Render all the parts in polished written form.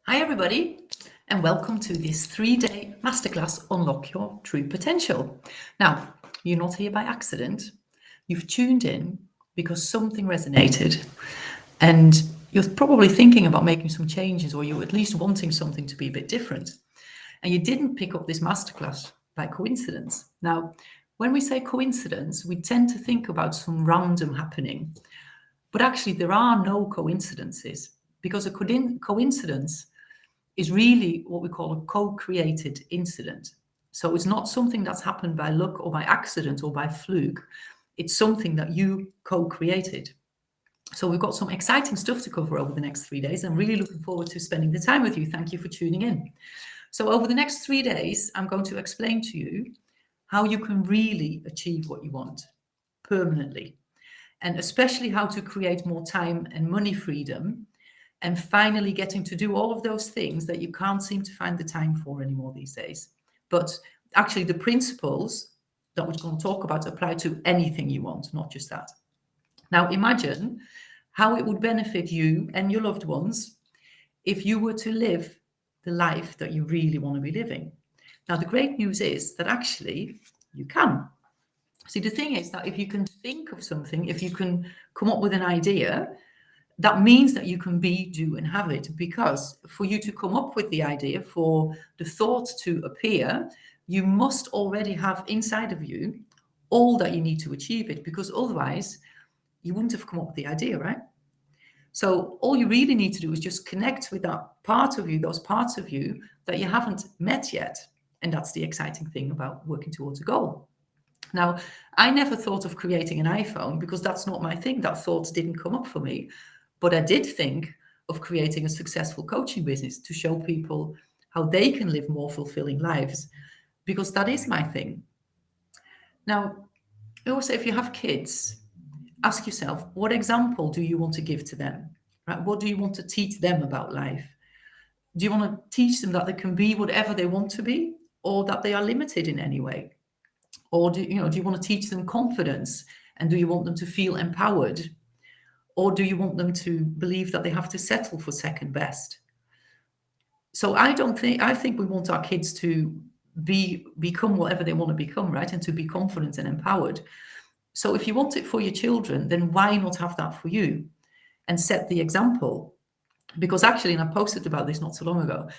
Hi, everybody, and welcome to this 3-day masterclass Unlock Your True Potential. Now, you're not here by accident. You've tuned in because something resonated, and you're probably thinking about making some changes, or you're at least wanting something to be a bit different. And you didn't pick up this masterclass by coincidence. Now, when we say coincidence, we tend to think about some random happening, but actually, there are no coincidences because a coincidence is really what we call a co-created incident. So it's not something that's happened by luck or by accident or by fluke. It's something that you co-created. So we've got some exciting stuff to cover over the next 3 days. I'm really looking forward to spending the time with you. Thank you for tuning in. So over the next 3 days, I'm going to explain to you how you can really achieve what you want permanently, and especially how to create more time and money freedom, and finally getting to do all of those things that you can't seem to find the time for anymore these days. But actually, the principles that we're going to talk about apply to anything you want, not just that. Now, imagine how it would benefit you and your loved ones if you were to live the life that you really want to be living. Now, the great news is that actually you can. See, the thing is that if you can think of something, if you can come up with an idea, that means that you can be, do, and have it. Because for you to come up with the idea, for the thought to appear, you must already have inside of you all that you need to achieve it, because otherwise you wouldn't have come up with the idea, right? So all you really need to do is just connect with that part of you, those parts of you that you haven't met yet. And that's the exciting thing about working towards a goal. Now, I never thought of creating an iPhone because that's not my thing. That thought didn't come up for me. But I did think of creating a successful coaching business to show people how they can live more fulfilling lives, because that is my thing. Now, I always say if you have kids, ask yourself, what example do you want to give to them? Right? What do you want to teach them about life? Do you want to teach them that they can be whatever they want to be, or that they are limited in any way? Or do you want to teach them confidence, and do you want them to feel empowered? Or do you want them to believe that they have to settle for second best? So I think we want our kids to become whatever they want to become, right? And to be confident and empowered. So if you want it for your children, then why not have that for you and set the example? Because actually, and I posted about this not so long ago,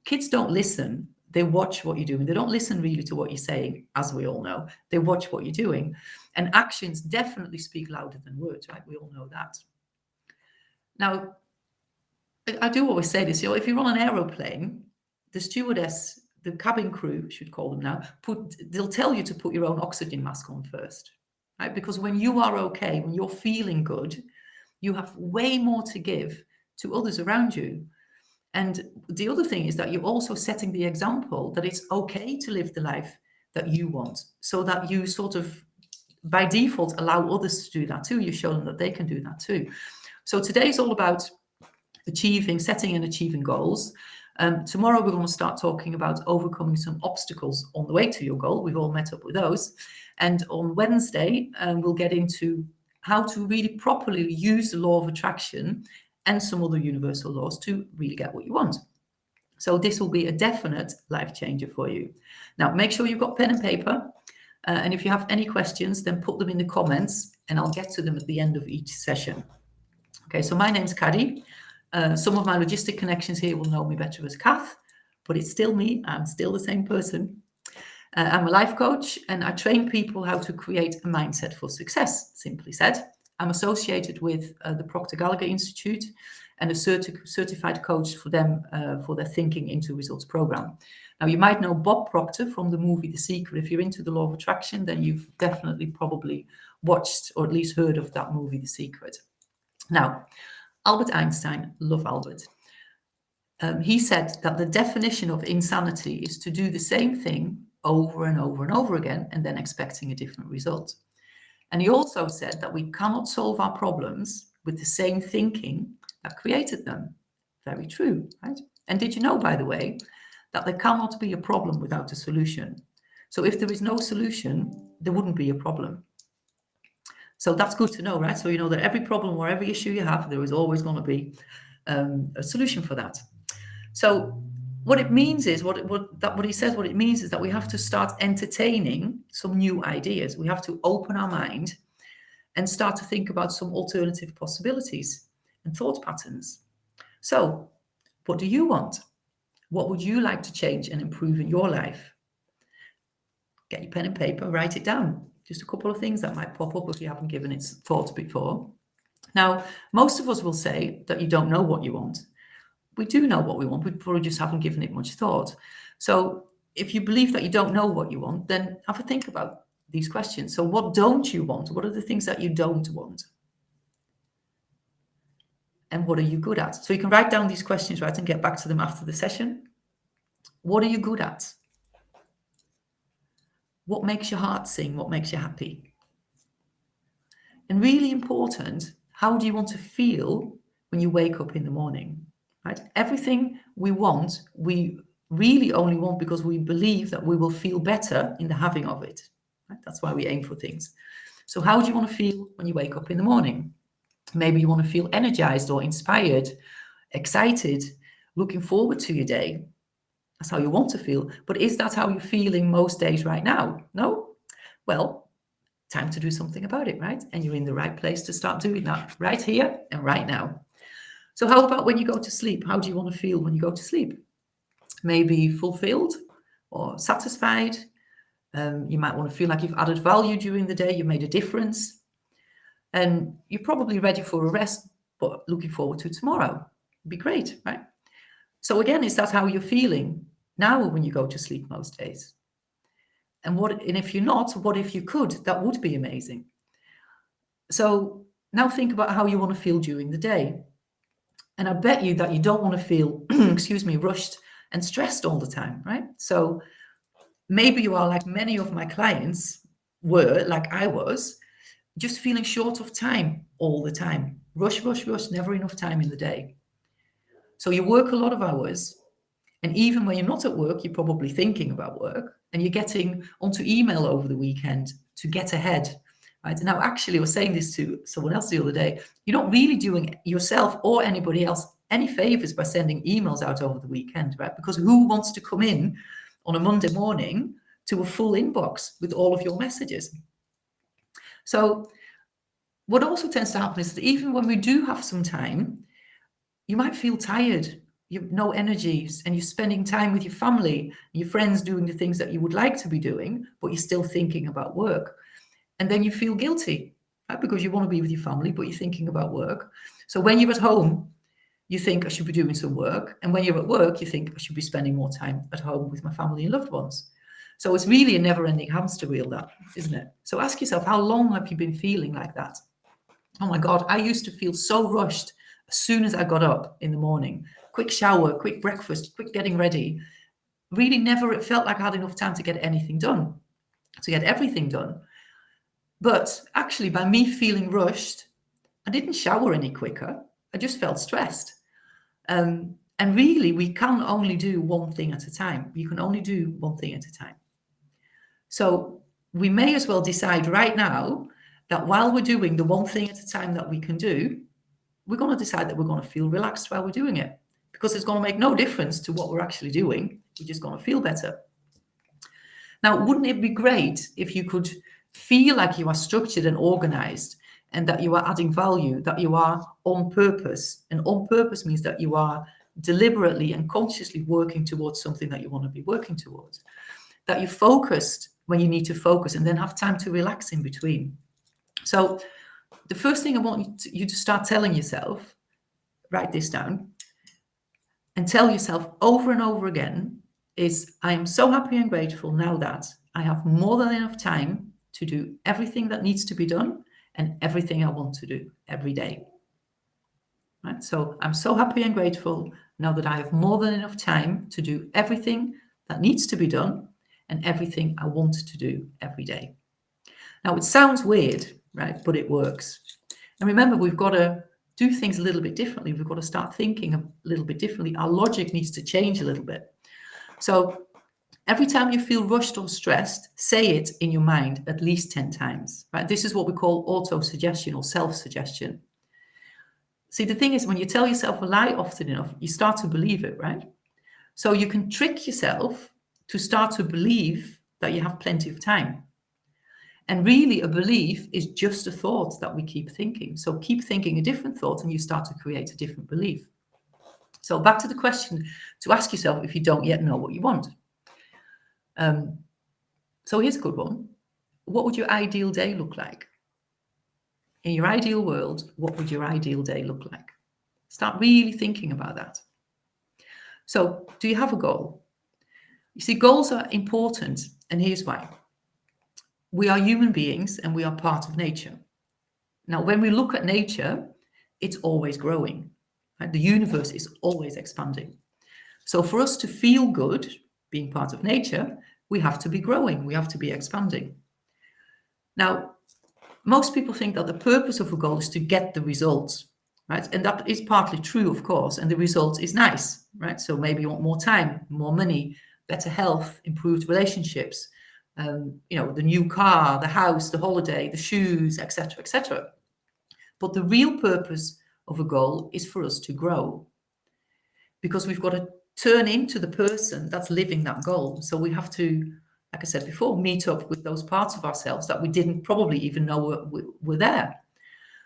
kids don't listen. They watch what you're doing. They don't listen really to what you're saying, as we all know. They watch what you're doing. And actions definitely speak louder than words, right? We all know that. Now, I do always say this, if you're on an aeroplane, the stewardess, the cabin crew, should call them now, they'll tell you to put your own oxygen mask on first, right? Because when you are okay, when you're feeling good, you have way more to give to others around you. And the other thing is that you're also setting the example that it's okay to live the life that you want, so that you sort of, by default, allow others to do that too. You show them that they can do that too. So today's all about setting and achieving goals. Tomorrow we're going to start talking about overcoming some obstacles on the way to your goal. We've all met up with those. And on Wednesday, we'll get into how to really properly use the law of attraction and some other universal laws to really get what you want. So this will be a definite life changer for you. Now, make sure you've got pen and paper. And if you have any questions, then put them in the comments and I'll get to them at the end of each session. Okay, so my name's Caddi. Some of my logistic connections here will know me better as Kath, but it's still me. I'm still the same person. I'm a life coach and I train people how to create a mindset for success, simply said. I'm associated with the Proctor Gallagher Institute and a certified coach for them for their Thinking into Results program. Now, you might know Bob Proctor from the movie The Secret. If you're into the law of attraction, then you've definitely probably watched or at least heard of that movie, The Secret. Now, Albert Einstein, love Albert, he said that the definition of insanity is to do the same thing over and over and over again and then expecting a different result. And he also said that we cannot solve our problems with the same thinking that created them. Very true, right? And did you know, by the way, that there cannot be a problem without a solution? So if there is no solution, there wouldn't be a problem. So that's good to know, right? So you know that every problem or every issue you have, there is always going to be a solution for that. So what it means is, what he says, what it means is that we have to start entertaining some new ideas. We have to open our mind and start to think about some alternative possibilities and thought patterns. So what do you want? What would you like to change and improve in your life? Get your pen and paper, write it down. Just a couple of things that might pop up if you haven't given it thought before. Now, most of us will say that you don't know what you want. We do know what we want, we probably just haven't given it much thought. So if you believe that you don't know what you want, then have a think about these questions. So what don't you want? What are the things that you don't want? And what are you good at? So you can write down these questions, right, and get back to them after the session. What are you good at? What makes your heart sing? What makes you happy? And really important, how do you want to feel when you wake up in the morning? Right? Everything we want, we really only want because we believe that we will feel better in the having of it. Right? That's why we aim for things. So how do you want to feel when you wake up in the morning? Maybe you want to feel energized or inspired, excited, looking forward to your day. That's how you want to feel. But is that how you're feeling most days right now? No? Well, time to do something about it, right? And you're in the right place to start doing that right here and right now. So how about when you go to sleep? How do you want to feel when you go to sleep? Maybe fulfilled or satisfied. You might want to feel like you've added value during the day, you made a difference. And you're probably ready for a rest, but looking forward to tomorrow. It'd be great, right? So again, is that how you're feeling now when you go to sleep most days? And if you're not, what if you could? That would be amazing. So now think about how you want to feel during the day. And I bet you that you don't want to feel, rushed and stressed all the time, right? So maybe you are like many of my clients were, like I was, just feeling short of time all the time. Rush, rush, rush, never enough time in the day. So you work a lot of hours. And even when you're not at work, you're probably thinking about work and you're getting onto email over the weekend to get ahead. Right? Now, actually, I was saying this to someone else the other day. You're not really doing yourself or anybody else any favors by sending emails out over the weekend, right? Because who wants to come in on a Monday morning to a full inbox with all of your messages? So what also tends to happen is that even when we do have some time, you might feel tired. You have no energy and you're spending time with your family, your friends doing the things that you would like to be doing, but you're still thinking about work. And then you feel guilty, right? Because you want to be with your family, but you're thinking about work. So when you're at home, you think I should be doing some work. And when you're at work, you think I should be spending more time at home with my family and loved ones. So it's really a never-ending hamster wheel, that, isn't it? So ask yourself, how long have you been feeling like that? Oh my God, I used to feel so rushed as soon as I got up in the morning. Quick shower, quick breakfast, quick getting ready. Really never, it felt like I had enough time to get anything done, to get everything done. But actually, by me feeling rushed, I didn't shower any quicker. I just felt stressed. And really, we can only do one thing at a time. You can only do one thing at a time. So we may as well decide right now that while we're doing the one thing at a time that we can do, we're going to decide that we're going to feel relaxed while we're doing it, because it's going to make no difference to what we're actually doing. We're just going to feel better. Now, wouldn't it be great if you could feel like you are structured and organized and that you are adding value, that you are on purpose? And on purpose means that you are deliberately and consciously working towards something that you want to be working towards, that you're focused when you need to focus and then have time to relax in between. So the first thing I want you to start telling yourself, write this down, and tell yourself over and over again is, I am so happy and grateful now that I have more than enough time to do everything that needs to be done and everything I want to do every day. Right? So I'm so happy and grateful now that I have more than enough time to do everything that needs to be done and everything I want to do every day. Now, it sounds weird, right? But it works. And remember, we've got to do things a little bit differently. We've got to start thinking a little bit differently. Our logic needs to change a little bit. So every time you feel rushed or stressed, say it in your mind at least 10 times, right? This is what we call auto-suggestion or self-suggestion. See, the thing is, when you tell yourself a lie often enough, you start to believe it, right? So you can trick yourself to start to believe that you have plenty of time. And really, a belief is just a thought that we keep thinking. So keep thinking a different thought and you start to create a different belief. So back to the question to ask yourself if you don't yet know what you want. So here's a good one. What would your ideal day look like? In your ideal world, what would your ideal day look like? Start really thinking about that. So do you have a goal? You see, goals are important, and here's why. We are human beings and we are part of nature. Now, when we look at nature, it's always growing. Right? The universe is always expanding. So for us to feel good, being part of nature, we have to be growing, we have to be expanding. Now, most people think that the purpose of a goal is to get the results, right? And that is partly true, of course, and the result is nice, right? So maybe you want more time, more money, better health, improved relationships, the new car, the house, the holiday, the shoes, etc., etc. But the real purpose of a goal is for us to grow, because we've got to turn into the person that's living that goal. So we have to, like I said before, meet up with those parts of ourselves that we didn't probably even know were there.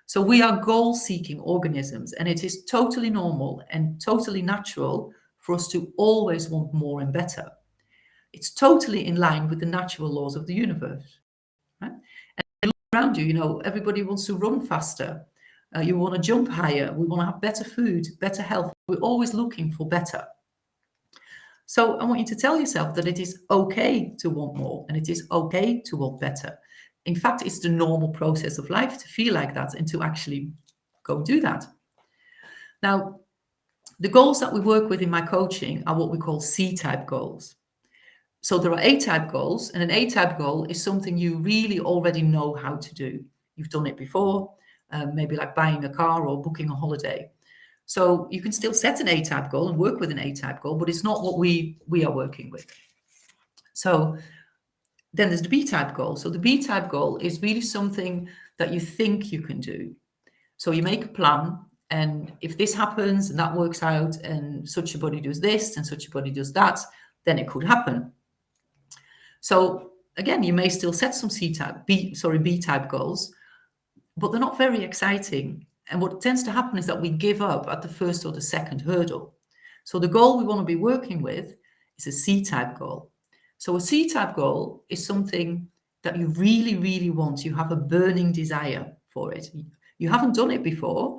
So we are goal-seeking organisms, and it is totally normal and totally natural for us to always want more and better. It's totally in line with the natural laws of the universe. Right? And look around you, everybody wants to run faster. You want to jump higher. We want to have better food, better health. We're always looking for better. So I want you to tell yourself that it is okay to want more and it is okay to want better. In fact, it's the normal process of life to feel like that and to actually go do that. Now, the goals that we work with in my coaching are what we call C-type goals. So there are A-type goals, and an A-type goal is something you really already know how to do. You've done it before, maybe like buying a car or booking a holiday. So you can still set an A-type goal and work with an A-type goal, but it's not what we are working with. So then there's the B-type goal. So the B-type goal is really something that you think you can do. So you make a plan, and if this happens and that works out and such a body does this and such a body does that, then it could happen. So again, you may still set some B-type goals, but they're not very exciting. And what tends to happen is that we give up at the first or the second hurdle. So the goal we want to be working with is a C-type goal. So a C-type goal is something that you really, really want. You have a burning desire for it. You haven't done it before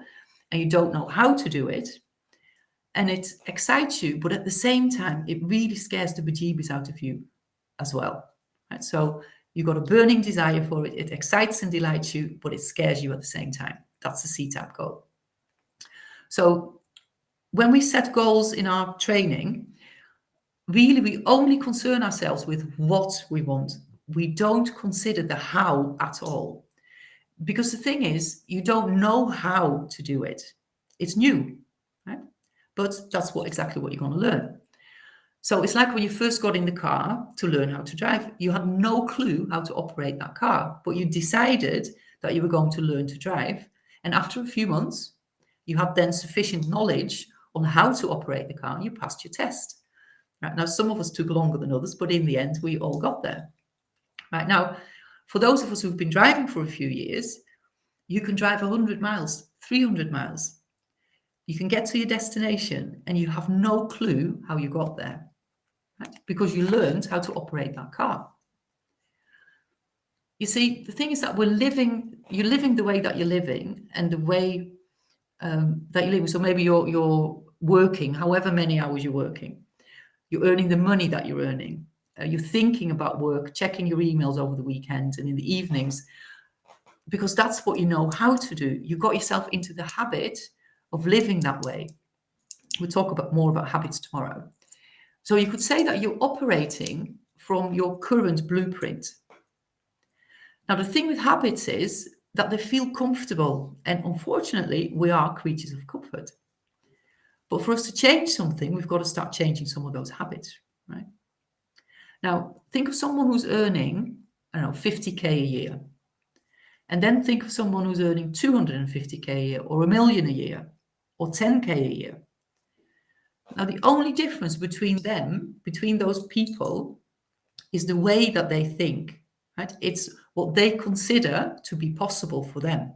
and you don't know how to do it. And it excites you, but at the same time, it really scares the bejeebies out of you as well. Right? So you've got a burning desire for it. It excites and delights you, but it scares you at the same time. That's the C-type goal. So when we set goals in our training, really we only concern ourselves with what we want. We don't consider the how at all. Because the thing is, you don't know how to do it. It's new, right? But that's exactly what you're going to learn. So it's like when you first got in the car to learn how to drive, you had no clue how to operate that car, but you decided that you were going to learn to drive. And after a few months, you had then sufficient knowledge on how to operate the car and you passed your test. Right? Now, some of us took longer than others, but in the end, we all got there. Right? Now, for those of us who've been driving for a few years, you can drive 100 miles, 300 miles. You can get to your destination and you have no clue how you got there. Right? Because you learned how to operate that car. You see, the thing is that you're living the way that you're living and the way that you're living. So maybe you're working, however many hours you're working. You're earning the money that you're earning. You're thinking about work, checking your emails over the weekend and in the evenings, because that's what you know how to do. You got yourself into the habit of living that way. We'll talk more about habits tomorrow. So you could say that you're operating from your current blueprint. Now, the thing with habits is that they feel comfortable. And unfortunately, we are creatures of comfort. But for us to change something, we've got to start changing some of those habits, right? Now, think of someone who's earning, 50K a year. And then think of someone who's earning 250K a year or $1 million a year or 10K a year. Now, the only difference between those people, is the way that they think, right? It's what they consider to be possible for them.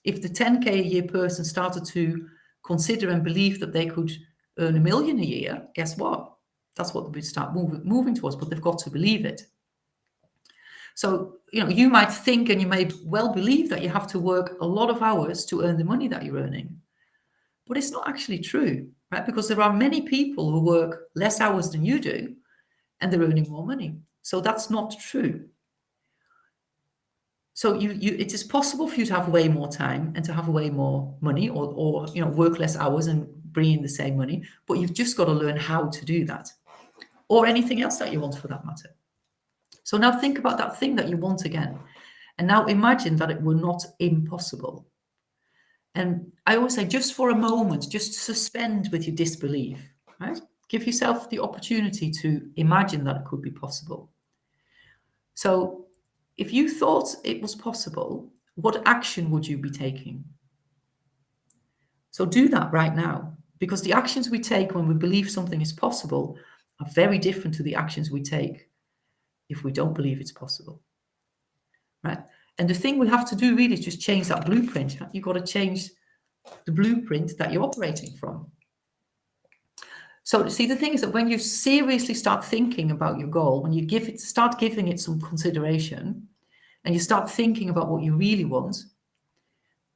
If the 10K a year person started to consider and believe that they could earn $1 million a year, guess what? That's what they start moving towards, but they've got to believe it. So, you might think and you may well believe that you have to work a lot of hours to earn the money that you're earning. But it's not actually true, right? Because there are many people who work less hours than you do and they're earning more money. So that's not true. So it is possible for you to have way more time and to have way more money or work less hours and bring in the same money, but you've just got to learn how to do that, or anything else that you want for that matter. So now think about that thing that you want again. And now imagine that it were not impossible. And I always say, just for a moment, just suspend with your disbelief, right? Give yourself the opportunity to imagine that it could be possible. So if you thought it was possible, what action would you be taking? So do that right now, because the actions we take when we believe something is possible are very different to the actions we take if we don't believe it's possible, right? And the thing we have to do really is just change that blueprint. You've got to change the blueprint that you're operating from. So see, the thing is that when you seriously start thinking about your goal, when you start giving it some consideration, and you start thinking about what you really want,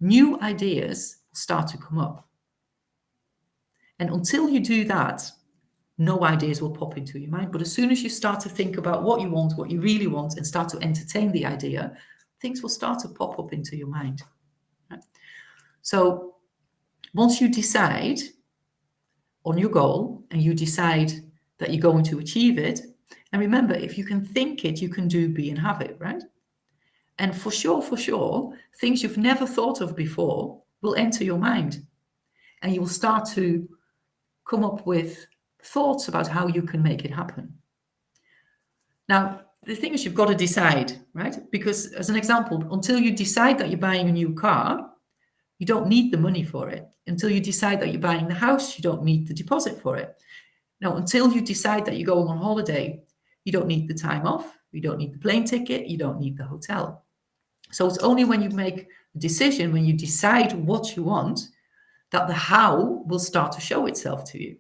new ideas start to come up. And until you do that, no ideas will pop into your mind. But as soon as you start to think about what you want, what you really want, and start to entertain the idea, things will start to pop up into your mind. Right? So once you decide on your goal and you decide that you're going to achieve it, and remember, if you can think it, you can do, be, and have it, right? And for sure, things you've never thought of before will enter your mind. And you will start to come up with thoughts about how you can make it happen. Now, the thing is, you've got to decide, right? Because as an example, until you decide that you're buying a new car, you don't need the money for it. Until you decide that you're buying the house, you don't need the deposit for it. Now, until you decide that you're going on holiday, you don't need the time off, you don't need the plane ticket, you don't need the hotel. So it's only when you make a decision, when you decide what you want, that the how will start to show itself to you.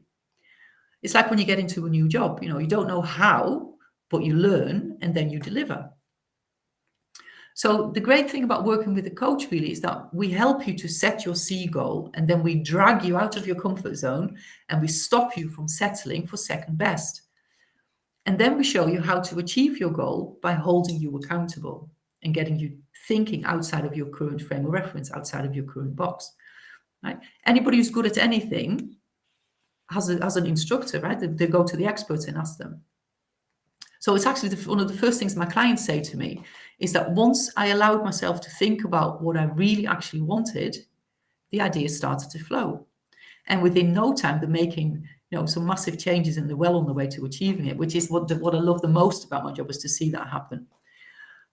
It's like when you get into a new job, you don't know how, but you learn and then you deliver. So the great thing about working with a coach really is that we help you to set your C goal, and then we drag you out of your comfort zone and we stop you from settling for second best. And then we show you how to achieve your goal by holding you accountable and getting you thinking outside of your current frame of reference, outside of your current box. Right? Anybody who's good at anything has an instructor, right? They go to the experts and ask them. So it's actually one of the first things my clients say to me is that once I allowed myself to think about what I really actually wanted, the ideas started to flow. And within no time, they're making some massive changes and they're well on the way to achieving it, which is what I love the most about my job, is to see that happen.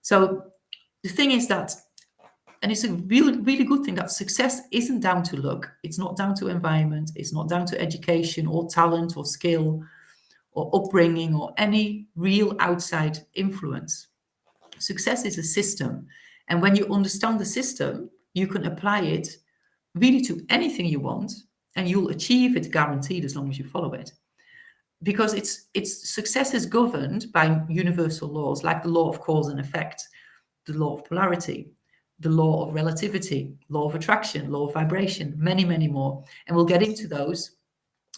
So the thing is that, and it's a really, really good thing, that success isn't down to luck. It's not down to environment. It's not down to education or talent or skill or upbringing or any real outside influence. Success is a system. And when you understand the system, you can apply it really to anything you want, and you'll achieve it guaranteed as long as you follow it. Because it's success is governed by universal laws like the law of cause and effect, the law of polarity, the law of relativity, law of attraction, law of vibration, many, many more. And we'll get into those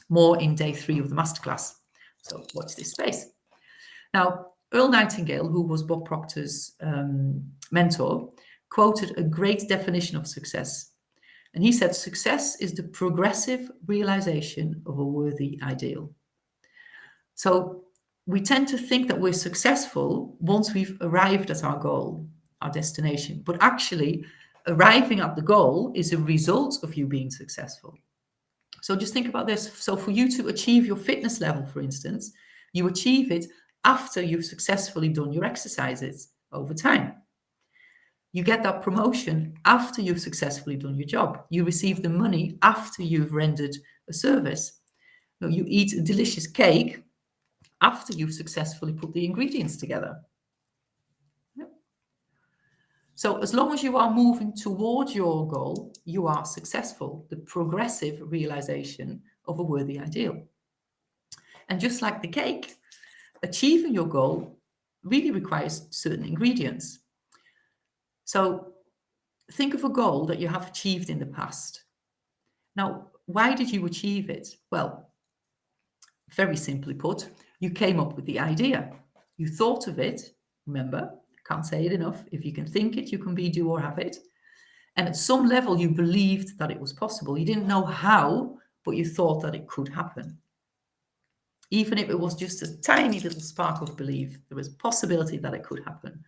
more in day 3 of the masterclass. So watch this space. Now, Earl Nightingale, who was Bob Proctor's mentor, quoted a great definition of success. And he said, success is the progressive realization of a worthy ideal. So we tend to think that we're successful once we've arrived at our goal, our destination. But actually, arriving at the goal is a result of you being successful. So just think about this. So for you to achieve your fitness level, for instance, you achieve it after you've successfully done your exercises over time. You get that promotion after you've successfully done your job. You receive the money after you've rendered a service. You eat a delicious cake after you've successfully put the ingredients together. So as long as you are moving towards your goal, you are successful, the progressive realization of a worthy ideal. And just like the cake, achieving your goal really requires certain ingredients. So think of a goal that you have achieved in the past. Now, why did you achieve it? Well, very simply put, you came up with the idea. You thought of it. Remember, can't say it enough. If you can think it, you can be, do, or have it. And at some level, you believed that it was possible. You didn't know how, but you thought that it could happen. Even if it was just a tiny little spark of belief, there was a possibility that it could happen.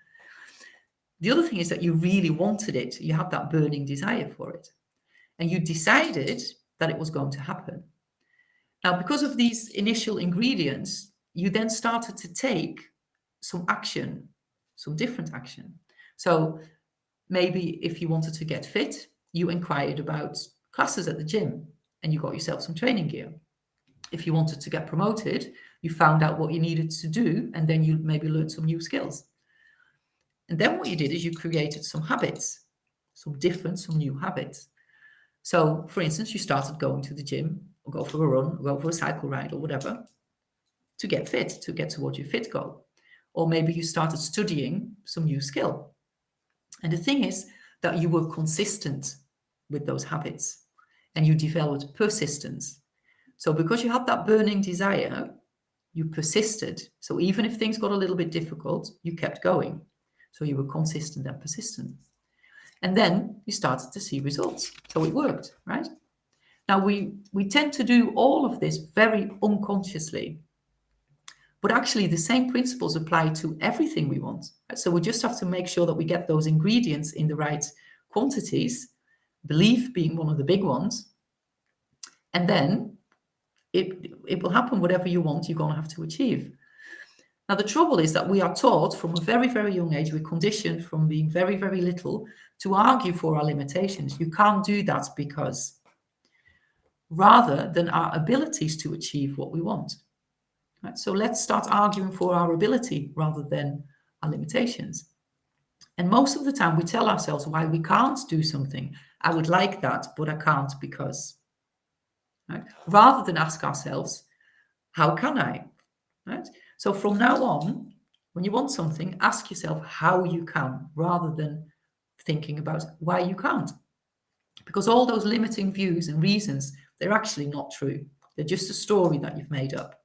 The other thing is that you really wanted it. You had that burning desire for it. And you decided that it was going to happen. Now, because of these initial ingredients, you then started to take some action, some different action. So maybe if you wanted to get fit, you inquired about classes at the gym and you got yourself some training gear. If you wanted to get promoted, you found out what you needed to do, and then you maybe learned some new skills. And then what you did is you created some habits, some new habits. So, for instance, you started going to the gym, or go for a run, or go for a cycle ride, or whatever, to get fit, to get towards your fit goal. Or maybe you started studying some new skill. And the thing is that you were consistent with those habits, and you developed persistence. So because you had that burning desire, you persisted. So even if things got a little bit difficult, you kept going. So you were consistent and persistent. And then you started to see results. So it worked, right? Now we tend to do all of this very unconsciously. But actually the same principles apply to everything we want. Right? So we just have to make sure that we get those ingredients in the right quantities, belief being one of the big ones. And then it will happen. Whatever you want, you're going to have to achieve. Now, the trouble is that we are taught from a very, very young age, we're conditioned from being very, very little to argue for our limitations. You can't do that because, rather than our abilities to achieve what we want. Right? So let's start arguing for our ability rather than our limitations. And most of the time we tell ourselves why we can't do something. I would like that, but I can't because. Right? Rather than ask ourselves, how can I? Right? So from now on, when you want something, ask yourself how you can, rather than thinking about why you can't. Because all those limiting views and reasons, they're actually not true. They're just a story that you've made up.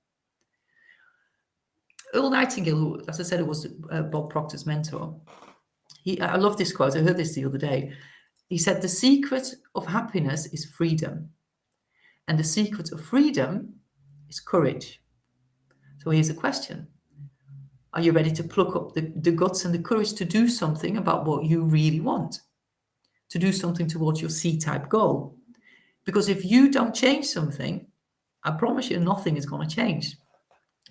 Earl Nightingale, who, as I said, it was Bob Proctor's mentor. I love this quote. I heard this the other day. He said, "The secret of happiness is freedom. And the secret of freedom is courage." So here's a question. Are you ready to pluck up the guts and the courage to do something about what you really want? To do something towards your C-type goal? Because if you don't change something, I promise you nothing is going to change.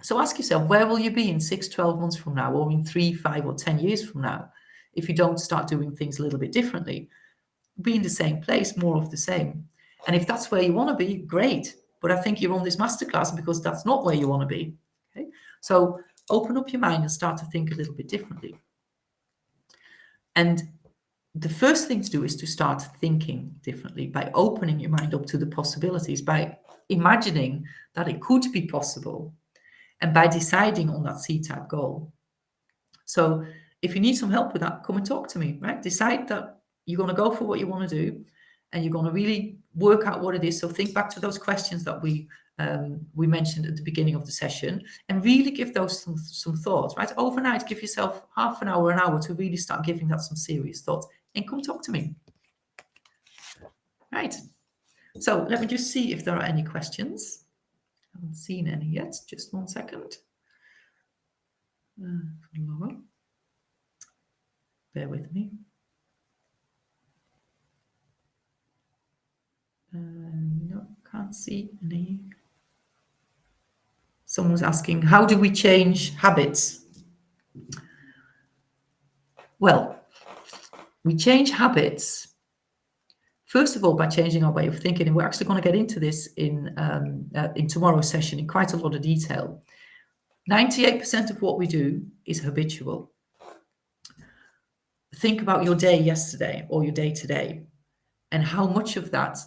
So ask yourself, where will you be in 6, 12 months from now, or in 3, 5, or 10 years from now, if you don't start doing things a little bit differently? Be in the same place, more of the same. And if that's where you want to be, great. But I think you're on this masterclass because that's not where you want to be. Okay? So open up your mind and start to think a little bit differently. And the first thing to do is to start thinking differently by opening your mind up to the possibilities, by imagining that it could be possible, and by deciding on that C-type goal. So if you need some help with that, come and talk to me, right? Decide that you're going to go for what you want to do, and you're going to really work out what it is. So think back to those questions that we mentioned at the beginning of the session, and really give those some thoughts, right? Overnight, give yourself half an hour to really start giving that some serious thoughts, and come talk to me. Right. So let me just see if there are any questions. I haven't seen any yet. Just 1 second. Laura, bear with me. No, can't see any. Someone's asking, how do we change habits? Well, We change habits, first of all, by changing our way of thinking. And we're actually going to get into this in tomorrow's session in quite a lot of detail. 98% of what we do is habitual. Think about your day yesterday or your day today, and how much of that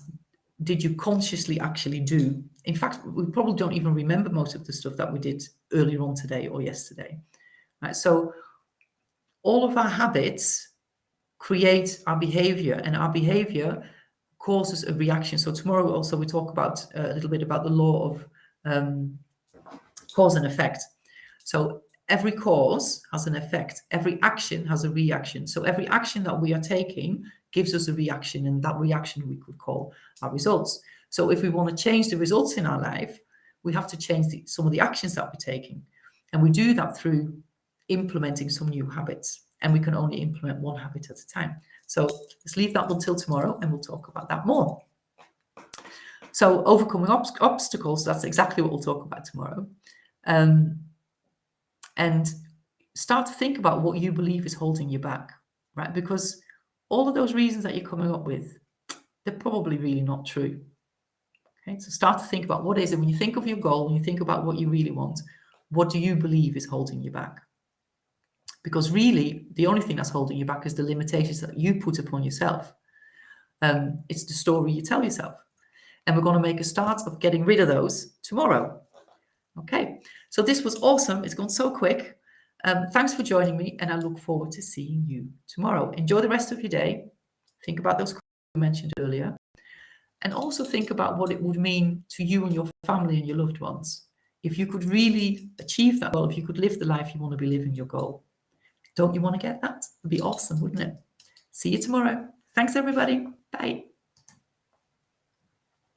did you consciously actually do? In fact, we probably don't even remember most of the stuff that we did earlier on today or yesterday. Right? So all of our habits create our behavior, and our behavior causes a reaction. So tomorrow also we talk about a little bit about the law of cause and effect. So every cause has an effect. Every action has a reaction. So every action that we are taking gives us a reaction, and that reaction we could call our results. So if we want to change the results in our life, we have to change some of the actions that we're taking. And we do that through implementing some new habits. And we can only implement one habit at a time. So let's leave that until tomorrow, and we'll talk about that more. So overcoming obstacles, that's exactly what we'll talk about tomorrow. And start to think about what you believe is holding you back, right? Because all of those reasons that you're coming up with, they're probably really not true. Okay, so start to think about what is it, when you think of your goal, when you think about what you really want, what do you believe is holding you back? Because really, the only thing that's holding you back is the limitations that you put upon yourself. It's the story you tell yourself. And we're going to make a start of getting rid of those tomorrow. Okay, so this was awesome. It's gone so quick. Thanks for joining me, and I look forward to seeing you tomorrow. Enjoy the rest of your day. Think about those we mentioned earlier. And also think about what it would mean to you and your family and your loved ones if you could really achieve that goal, if you could live the life you want to be living, your goal. Don't you want to get that? It'd be awesome, wouldn't it? See you tomorrow. Thanks, everybody. Bye.